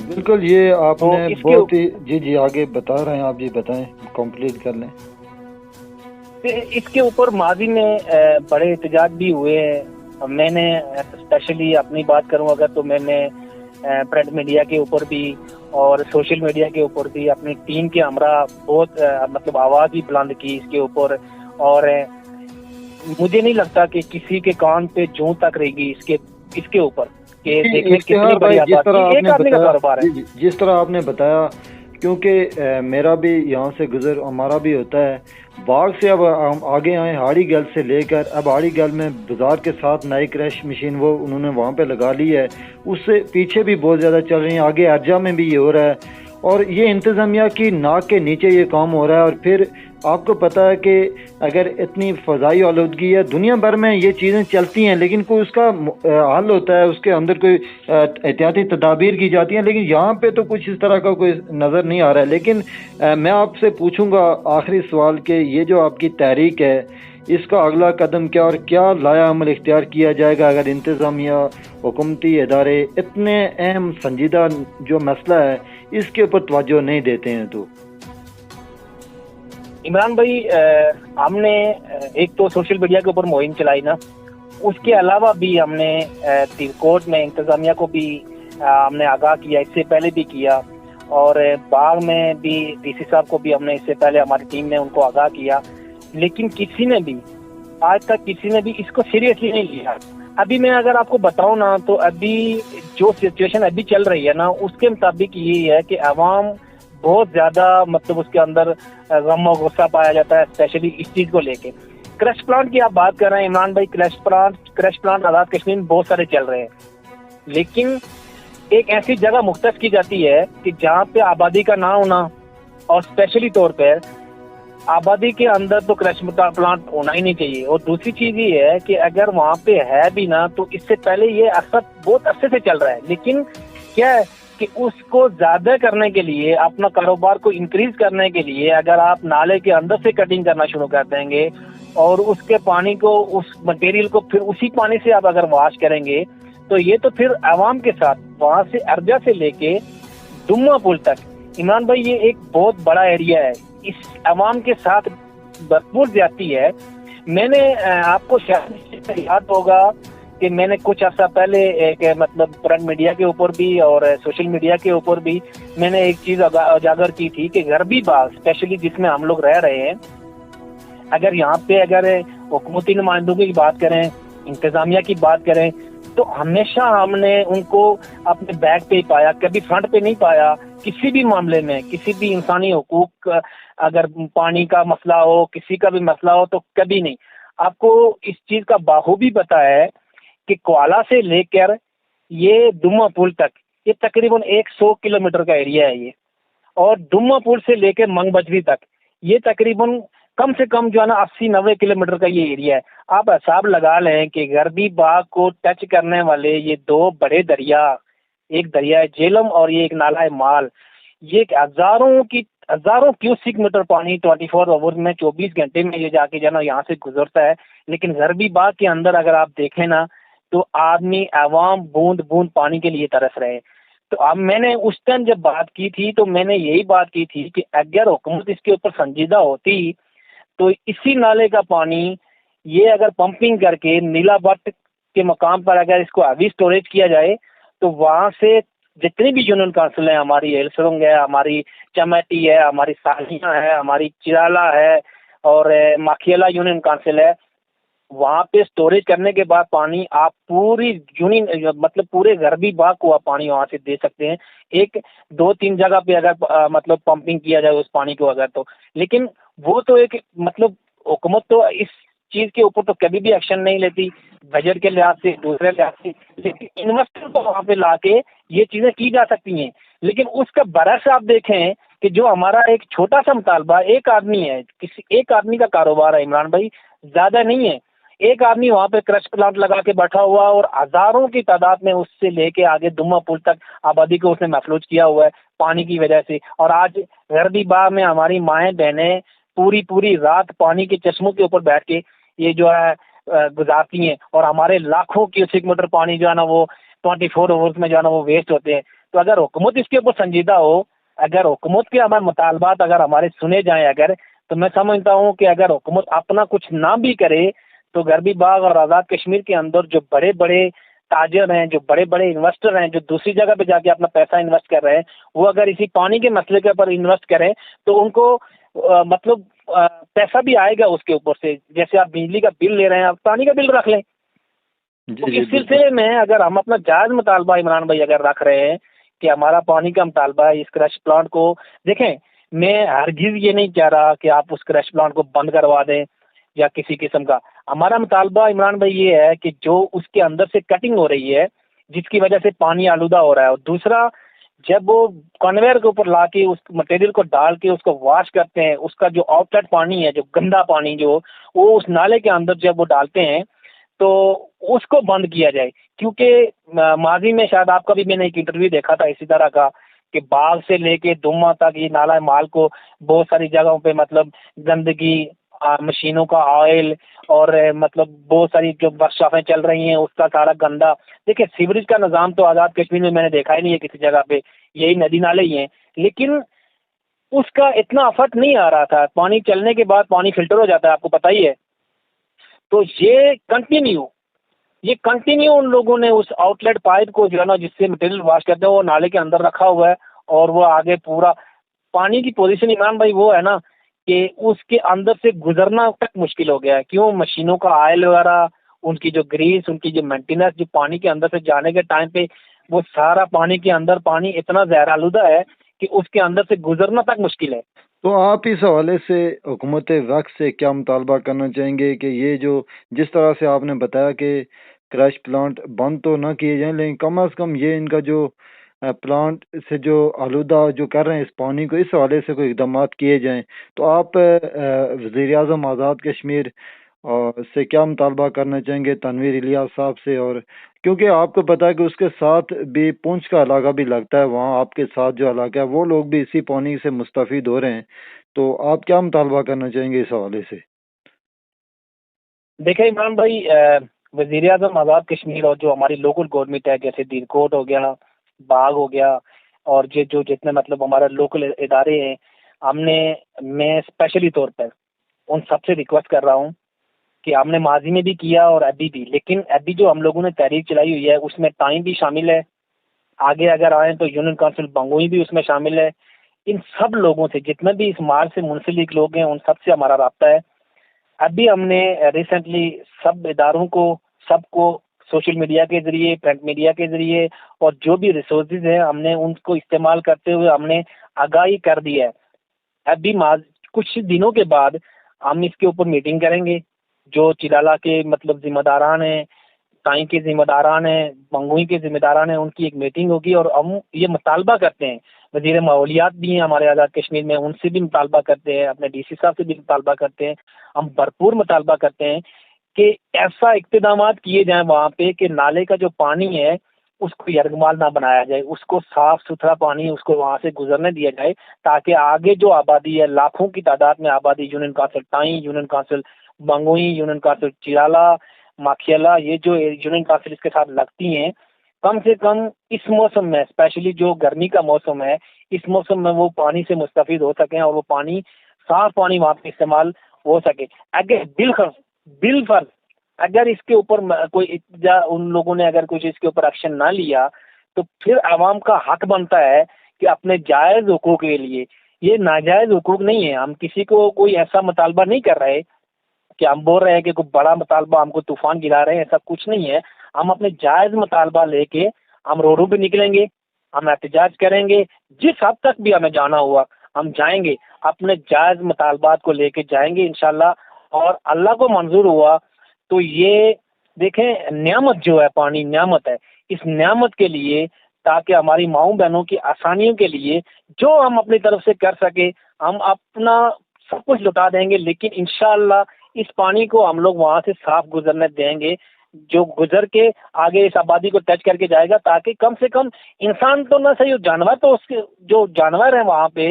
بالکل، یہ آپ تو نے اس کے بہت ہی جی آگے بتا رہے ہیں آپ، جی بتائیں، کمپلیٹ کر لیں۔ اس کے اوپر ماضی میں بڑے احتجاج بھی ہوئے ہیں۔ میں نے اسپیشلی اپنی بات کروں اگر تو میں نے پرنٹ میڈیا کے اوپر بھی اور سوشل میڈیا کے اوپر بھی اپنی ٹیم کے ہمراہ بہت مطلب آواز بھی بلند کی اس کے اوپر، اور مجھے نہیں لگتا کہ کسی کے کان پہ جوں تک رہے گی اس کے اوپر کہ جی، دیکھیں کتنی اشتہار بڑی بھائی، جس آبادی، طرح آپ ایک نے آدمی کا بتایا، کاروبار ہے۔ جی جس طرح آپ نے بتایا، کیونکہ میرا بھی یہاں سے گزر ہمارا بھی ہوتا ہے باغ سے، اب ہم آگے آئے ہاڑی گل سے لے کر، اب ہاڑی گل میں بازار کے ساتھ نئی کریش مشین وہ انہوں نے وہاں پہ لگا لی ہے، اس سے پیچھے بھی بہت زیادہ چل رہی ہیں، آگے ارجا میں بھی یہ ہو رہا ہے، اور یہ انتظامیہ کی ناک کے نیچے یہ کام ہو رہا ہے۔ اور پھر آپ کو پتہ ہے کہ اگر اتنی فضائی آلودگی ہے دنیا بھر میں، یہ چیزیں چلتی ہیں لیکن کوئی اس کا حل ہوتا ہے، اس کے اندر کوئی احتیاطی تدابیر کی جاتی ہیں، لیکن یہاں پہ تو کچھ اس طرح کا کوئی نظر نہیں آ رہا ہے۔ لیکن میں آپ سے پوچھوں گا آخری سوال کہ یہ جو آپ کی تحریک ہے، اس کا اگلا قدم کیا اور کیا لایا عمل اختیار کیا جائے گا اگر انتظامیہ، حکومتی ادارے اتنے اہم سنجیدہ جو مسئلہ ہے اس کے اوپر توجہ نہیں دیتے ہیں تو؟ عمران بھائی، ہم نے ایک تو سوشل میڈیا کے اوپر مہم چلائی نا، اس کے علاوہ بھی ہم نے کورٹ میں انتظامیہ کو بھی ہم نے آگاہ کیا، اس سے پہلے بھی کیا، اور باغ میں بھی ڈی سی صاحب کو بھی ہم نے اس سے پہلے ہماری ٹیم نے ان کو آگاہ کیا، لیکن کسی نے بھی آج تک کسی نے بھی اس کو سیریسلی نہیں لیا۔ ابھی میں اگر آپ کو بتاؤں نا تو ابھی جو سچویشن ابھی چل رہی ہے نا اس کے مطابق یہ ہے کہ عوام بہت زیادہ مطلب اس کے اندر غم و غصہ پایا جاتا ہے، اسپیشلی اس چیز کو لے کے۔ کرش پلانٹ کی آپ بات کر رہے ہیں عمران بھائی، کرش پلانٹ آزاد کشمیر میں بہت سارے چل رہے ہیں، لیکن ایک ایسی جگہ مختص کی جاتی ہے کہ جہاں پہ آبادی کا نہ ہونا، اور اسپیشلی طور پہ آبادی کے اندر تو کرش پلانٹ ہونا ہی نہیں چاہیے۔ اور دوسری چیز یہ ہے کہ اگر وہاں پہ ہے بھی نا تو اس سے پہلے یہ اکثر بہت عرصے سے چل رہا ہے، لیکن کیا ہے کہ اس کو زیادہ کرنے کے لیے، اپنا کاروبار کو انکریز کرنے کے لیے اگر آپ نالے کے اندر سے کٹنگ کرنا شروع کر دیں گے اور اس کے پانی کو، اس مٹیریل کو پھر اسی پانی سے آپ اگر واش کریں گے تو یہ تو پھر عوام کے ساتھ وہاں سے ارجا سے لے کے ڈما پل تک، عمران بھائی یہ ایک بہت بڑا ایریا ہے، اس عوام کے ساتھ بھرپور جاتی ہے۔ میں نے آپ کو شاید یاد ہوگا کہ میں نے کچھ عرصہ پہلے ایک مطلب پرنٹ میڈیا کے اوپر بھی اور سوشل میڈیا کے اوپر بھی میں نے ایک چیز اجاگر کی تھی کہ غربی باغ اسپیشلی جس میں ہم لوگ رہ رہے ہیں، اگر یہاں پہ اگر حکومتی نمائندوں کی بات کریں، انتظامیہ کی بات کریں، تو ہمیشہ ہم نے ان کو اپنے بیک پہ ہی پایا، کبھی فرنٹ پہ نہیں پایا کسی بھی معاملے میں۔ کسی بھی انسانی حقوق، اگر پانی کا مسئلہ ہو، کسی کا بھی مسئلہ ہو تو کبھی نہیں۔ آپ کو اس چیز کا بخوبی پتہ ہے کہ کوالہ سے لے کر یہ ڈما پل تک یہ تقریباً 100 کلومیٹر کا ایریا ہے یہ، اور ڈما پل سے لے کے منگ بجری تک یہ تقریباً کم سے کم جو ہے نا 80-90 کلومیٹر کا یہ ایریا ہے۔ آپ حساب لگا لیں کہ غربی باغ کو ٹچ کرنے والے یہ دو بڑے دریا، ایک دریا جیلم اور یہ ایک نالہ مال، یہ ہزاروں کیوسک میٹر پانی 24 آور میں 24 گھنٹے میں یہ جا کے جو نا یہاں سے گزرتا ہے۔ لیکن غربی باغ کے اندر اگر آپ دیکھیں نا تو آدمی عوام بوند بوند پانی کے لیے ترس رہے ہیں۔ تو اب میں نے اس ٹائم جب بات کی تھی تو میں نے یہی بات کی تھی کہ اگر حکومت اس کے اوپر سنجیدہ ہوتی تو اسی نالے کا پانی یہ اگر پمپنگ کر کے نیلا بٹ کے مقام پر اگر اس کو ابھی سٹوریج کیا جائے تو وہاں سے جتنی بھی یونین کونسل ہیں، ہماری ایلسرنگ ہے، ہماری چمیٹی ہے، ہماری سالیاں ہے، ہماری چرالا ہے اور ماکھیلا یونین کونسل ہے، وہاں پہ سٹوریج کرنے کے بعد پانی آپ پوری یونین مطلب پورے غربی باغ کو آپ پانی وہاں سے دے سکتے ہیں، ایک 2-3 جگہ پہ اگر مطلب پمپنگ کیا جائے اس پانی کو اگر تو۔ لیکن وہ تو ایک مطلب حکومت تو اس چیز کے اوپر تو کبھی بھی ایکشن نہیں لیتی، بجٹ کے لحاظ سے، دوسرے لحاظ سے، لیکن انویسٹر کو وہاں پہ لا کے یہ چیزیں کی جا سکتی ہیں۔ لیکن اس کا برعکس آپ دیکھیں کہ جو ہمارا ایک چھوٹا سا مطالبہ، ایک آدمی ہے، کسی ایک آدمی کا کاروبار ہے عمران بھائی، زیادہ نہیں ہے، ایک آدمی وہاں پہ کرش پلانٹ لگا کے بیٹھا ہوا اور ہزاروں کی تعداد میں اس سے لے کے آگے ڈما پل تک آبادی کو اس نے محفوظ کیا ہوا ہے پانی کی وجہ سے۔ اور آج غربی باغ میں ہماری مائیں بہنیں پوری رات پانی کے چشموں کے اوپر بیٹھ کے یہ جو ہے گزارتی ہیں، اور ہمارے لاکھوں کیوسک میٹر پانی جو ہے نا وہ 24 آورز میں جو ہے نا وہ ویسٹ ہوتے ہیں۔ تو اگر حکومت اس کے اوپر سنجیدہ ہو، اگر حکومت کے ہمارے مطالبات اگر ہمارے سنے جائیں اگر، تو میں سمجھتا ہوں کہ اگر حکومت اپنا کچھ نہ بھی کرے تو غربی باغ اور آزاد کشمیر کے اندر جو بڑے بڑے تاجر ہیں، جو بڑے بڑے انویسٹر ہیں، جو دوسری جگہ پہ جا کے اپنا پیسہ انویسٹ کر رہے ہیں، وہ اگر اسی پانی کے مسئلے کے اوپر انویسٹ کریں تو ان کو مطلب پیسہ بھی آئے گا اس کے اوپر سے. جیسے آپ بجلی کا بل لے رہے ہیں، آپ پانی کا بل رکھ لیں. جی تو جی اس بالکل. سلسلے میں اگر ہم اپنا جائز مطالبہ عمران بھائی اگر رکھ رہے ہیں کہ ہمارا پانی کا مطالبہ ہے اس کرش پلانٹ کو، دیکھیں میں ہرگز یہ نہیں کہہ رہا کہ آپ اس کرش پلانٹ کو بند کروا دیں یا کسی قسم کا. ہمارا مطالبہ عمران بھائی یہ ہے کہ جو اس کے اندر سے کٹنگ ہو رہی ہے جس کی وجہ سے پانی آلودہ ہو رہا ہے، اور دوسرا جب وہ کنویئر کے اوپر لا کے اس مٹیریل کو ڈال کے اس کو واش کرتے ہیں، اس کا جو آؤٹ لیٹ پانی ہے، جو گندا پانی جو وہ اس نالے کے اندر جب وہ ڈالتے ہیں تو اس کو بند کیا جائے. کیونکہ ماضی میں شاید آپ کا بھی میں نے ایک انٹرویو دیکھا تھا اسی طرح کا کہ باغ سے لے کے دما تک یہ نالا مال کو بہت ساری جگہوں پہ مطلب گندگی، مشینوں کا آئل اور مطلب بہت ساری جو ورکشاپیں چل رہی ہیں اس کا سارا گندا. دیکھیں سیوریج کا نظام تو آزاد کشمیر میں نے دیکھا ہی نہیں ہے کسی جگہ پہ، یہی ندی نالے ہی ہیں، لیکن اس کا اتنا افرٹ نہیں آ رہا تھا. پانی چلنے کے بعد پانی فلٹر ہو جاتا ہے، آپ کو پتہ ہی ہے. تو یہ کنٹینیو ان لوگوں نے اس آؤٹ لیٹ پائپ کو جو ہے نا جس سے مٹیریل واش کرتے ہیں وہ نالے کے اندر رکھا ہوا ہے، اور وہ آگے پورا پانی کی پوزیشن عمران بھائی وہ ہے نا کہ اس کے اندر سے گزرنا تک مشکل ہو گیا ہے. کیوں؟ مشینوں کا آئل وغیرہ، ان کی جو گریس، ان کی جو مینٹیننس، جو پانی کے اندر سے جانے کے ٹائم پہ وہ سارا پانی کے اندر پانی اتنا زہر آلودہ ہے کہ اس کے اندر سے گزرنا تک مشکل ہے. تو آپ اس حوالے سے حکومت وقت سے کیا مطالبہ کرنا چاہیں گے کہ یہ جو جس طرح سے آپ نے بتایا کہ کریش پلانٹ بند تو نہ کیے جائیں، لیکن کم از کم یہ ان کا جو پلانٹ سے جو آلودہ جو کر رہے ہیں اس پانی کو، اس حوالے سے کوئی اقدامات کیے جائیں. تو آپ وزیر اعظم آزاد کشمیر سے کیا مطالبہ کرنا چاہیں گے، تنویر الیاس صاحب سے؟ اور کیونکہ آپ کو پتا ہے کہ اس کے ساتھ بھی پونچھ کا علاقہ بھی لگتا ہے، وہاں آپ کے ساتھ جو علاقہ ہے وہ لوگ بھی اسی پانی سے مستفید ہو رہے ہیں. تو آپ کیا مطالبہ کرنا چاہیں گے اس حوالے سے؟ دیکھیں عمران بھائی، وزیر اعظم آزاد کشمیر اور جو ہماری لوکل گورنمنٹ ہے جیسے دیرکوٹ ہو گیا، باغ ہو گیا، اور یہ جو جتنے مطلب ہمارے لوکل ادارے ہیں، میں اسپیشلی طور پر ان سب سے ریکویسٹ کر رہا ہوں کہ ہم نے ماضی میں بھی کیا اور ابھی بھی، لیکن ابھی جو ہم لوگوں نے تحریک چلائی ہوئی ہے اس میں ٹائم بھی شامل ہے. آگے اگر آئیں تو یونین کونسل بنگوئی بھی اس میں شامل ہے. ان سب لوگوں سے، جتنے بھی اس مال سے منسلک لوگ ہیں، ان سب سے ہمارا رابطہ ہے. ابھی ہم نے ریسنٹلی سب اداروں کو، سب کو سوشل میڈیا کے ذریعے، پرنٹ میڈیا کے ذریعے اور جو بھی ریسورسز ہیں ہم نے ان کو استعمال کرتے ہوئے ہم نے آگاہی کر دی ہے. ابھی کچھ دنوں کے بعد ہم اس کے اوپر میٹنگ کریں گے. جو چلالا کے مطلب ذمہ داران ہیں، تائیں کے ذمہ داران ہیں، بنگوئی کے ذمہ داران ہیں، ان کی ایک میٹنگ ہوگی اور ہم یہ مطالبہ کرتے ہیں. وزیر ماحولیات بھی ہیں ہمارے آزاد کشمیر میں، ان سے بھی مطالبہ کرتے ہیں، اپنے ڈی سی صاحب سے بھی مطالبہ کرتے ہیں. ہم بھرپور مطالبہ کرتے ہیں کہ ایسا اقتدامات کیے جائیں وہاں پہ کہ نالے کا جو پانی ہے اس کو یرغمال نہ بنایا جائے، اس کو صاف ستھرا پانی اس کو وہاں سے گزرنے دیا جائے، تاکہ آگے جو آبادی ہے، لاکھوں کی تعداد میں آبادی، یونین کونسل ٹائیں، یونین کونسل بنگوئی، یونین کونسل چیرالا، ماکھیلا، یہ جو یونین کونسل اس کے ساتھ لگتی ہیں، کم سے کم اس موسم میں، اسپیشلی جو گرمی کا موسم ہے، اس موسم میں وہ پانی سے مستفید ہو سکیں اور وہ پانی، صاف پانی وہاں پہ استعمال ہو سکے. اگر بالفرض اگر اس کے اوپر کوئی ان لوگوں نے اگر کچھ اس کے اوپر ایکشن نہ لیا تو پھر عوام کا حق بنتا ہے کہ اپنے جائز حقوق کے لیے، یہ ناجائز حقوق نہیں ہے. ہم کسی کو کوئی ایسا مطالبہ نہیں کر رہے کہ ہم بول رہے ہیں کہ کوئی بڑا مطالبہ ہم کو طوفان گرا رہے ہیں، ایسا کچھ نہیں ہے. ہم اپنے جائز مطالبہ لے کے ہم روڈوں پہ نکلیں گے، ہم احتجاج کریں گے، جس حد تک بھی ہمیں جانا ہوا ہم جائیں گے، اپنے جائز مطالبات کو لے کے جائیں گے انشاءاللہ. اور اللہ کو منظور ہوا تو یہ دیکھیں نعمت جو ہے، پانی نعمت ہے، اس نعمت کے لیے تاکہ ہماری ماؤں بہنوں کی آسانیوں کے لیے جو ہم اپنی طرف سے کر سکے ہم اپنا سب کچھ لٹا دیں گے، لیکن انشاءاللہ اس پانی کو ہم لوگ وہاں سے صاف گزرنے دیں گے، جو گزر کے آگے اس آبادی کو ٹچ کر کے جائے گا، تاکہ کم سے کم انسان تو نہ صحیح، جانور تو اس کے جو جانور ہیں وہاں پہ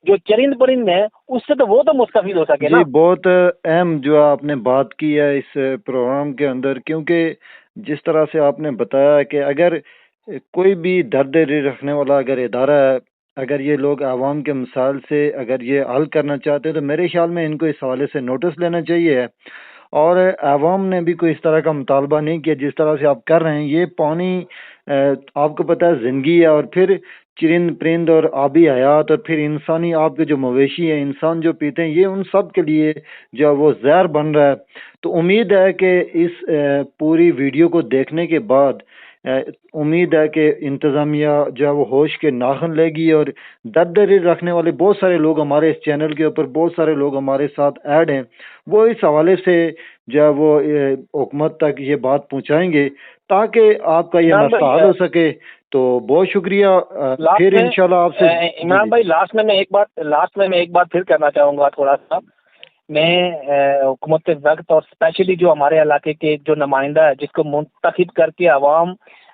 جو چرند پرند ہیں اس سے تو وہ تو مستفید ہو سکے نا. جی بہت اہم جو آپ نے بات کی ہے اس پروگرام کے اندر، کیونکہ جس طرح سے آپ نے بتایا کہ اگر کوئی بھی درد دل رکھنے والا اگر ادارہ ہے، اگر یہ لوگ عوام کے مسائل سے اگر یہ حل کرنا چاہتے ہیں تو میرے خیال میں ان کو اس حوالے سے نوٹس لینا چاہیے، اور عوام نے بھی کوئی اس طرح کا مطالبہ نہیں کیا جس طرح سے آپ کر رہے ہیں۔ یہ پانی آپ کو پتہ ہے زندگی ہے، اور پھر چرند پرند اور آبی حیات، اور پھر انسانی آپ کے جو مویشی ہیں، انسان جو پیتے ہیں، یہ ان سب کے لیے جو ہے وہ زہر بن رہا ہے۔ تو امید ہے کہ اس پوری ویڈیو کو دیکھنے کے بعد امید ہے کہ انتظامیہ جو ہے وہ ہوش کے ناخن لے گی، اور درد دل رکھنے والے بہت سارے لوگ ہمارے اس چینل کے اوپر، بہت سارے لوگ ہمارے ساتھ ایڈ ہیں، وہ اس حوالے سے جو ہے وہ حکومت تک یہ بات پہنچائیں گے تاکہ آپ کا یہ عمران مسئلہ بھائی حل ہو سکے۔ تو بہت شکریہ، لاسٹ پھر میں انشاءاللہ آپ سے جی عمران جی بھائی لاسٹ میں ایک بات پھر کرنا چاہوں گا تھوڑا سا۔ میں حکومت وقت اور اسپیشلی جو ہمارے علاقے کے جو نمائندہ ہے جس کو منتخب کر کے عوام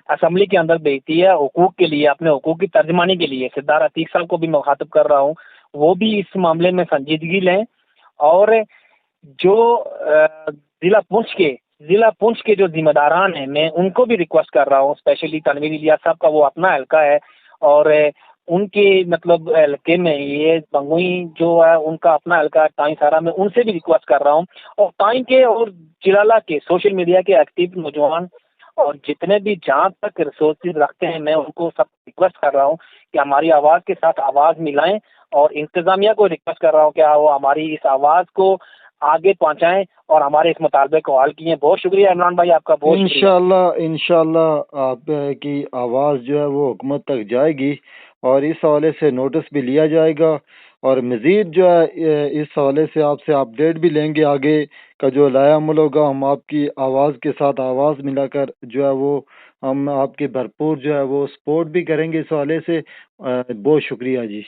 اسمبلی کے اندر بھیجتی ہے حقوق کے لیے، اپنے حقوق کی ترجمانی کے لیے، سردار عتیق صاحب کو بھی مخاطب کر رہا ہوں، وہ بھی اس معاملے میں سنجیدگی لیں، اور جو ضلع پونچھ کے جو ذمہ داران ہیں میں ان کو بھی ریکویسٹ کر رہا ہوں، اسپیشلی تنویر الیاس صاحب کا وہ اپنا حلقہ ہے، اور ان کے مطلب حلقے میں یہ بنگوئی جو ہے ان کا اپنا حلقہ ہے تائیں سارا میں، ان سے بھی ریکویسٹ کر رہا ہوں، اور تائیں کے اور چلالہ کے سوشل میڈیا کے ایکٹیو نوجوان اور جتنے بھی جہاں تک ریسورسز رکھتے ہیں میں ان کو سب ریکویسٹ کر رہا ہوں کہ ہماری آواز کے ساتھ آواز ملائیں، اور انتظامیہ کو ریکویسٹ کر رہا ہوں کہ وہ ہماری اس آواز کو آگے پہنچائیں اور ہمارے اس مطالبے کو حل کیے۔ بہت شکریہ عمران بھائی، آپ کا بہت شکریہ۔ انشاءاللہ آپ کی آواز جو ہے وہ حکومت تک جائے گی، اور اس حوالے سے نوٹس بھی لیا جائے گا، اور مزید جو ہے اس حوالے سے آپ سے اپڈیٹ بھی لیں گے، آگے کا جو لایا عمل ہوگا ہم آپ کی آواز کے ساتھ آواز ملا کر جو ہے وہ ہم آپ کی بھرپور جو ہے وہ سپورٹ بھی کریں گے اس حوالے سے۔ بہت شکریہ جی۔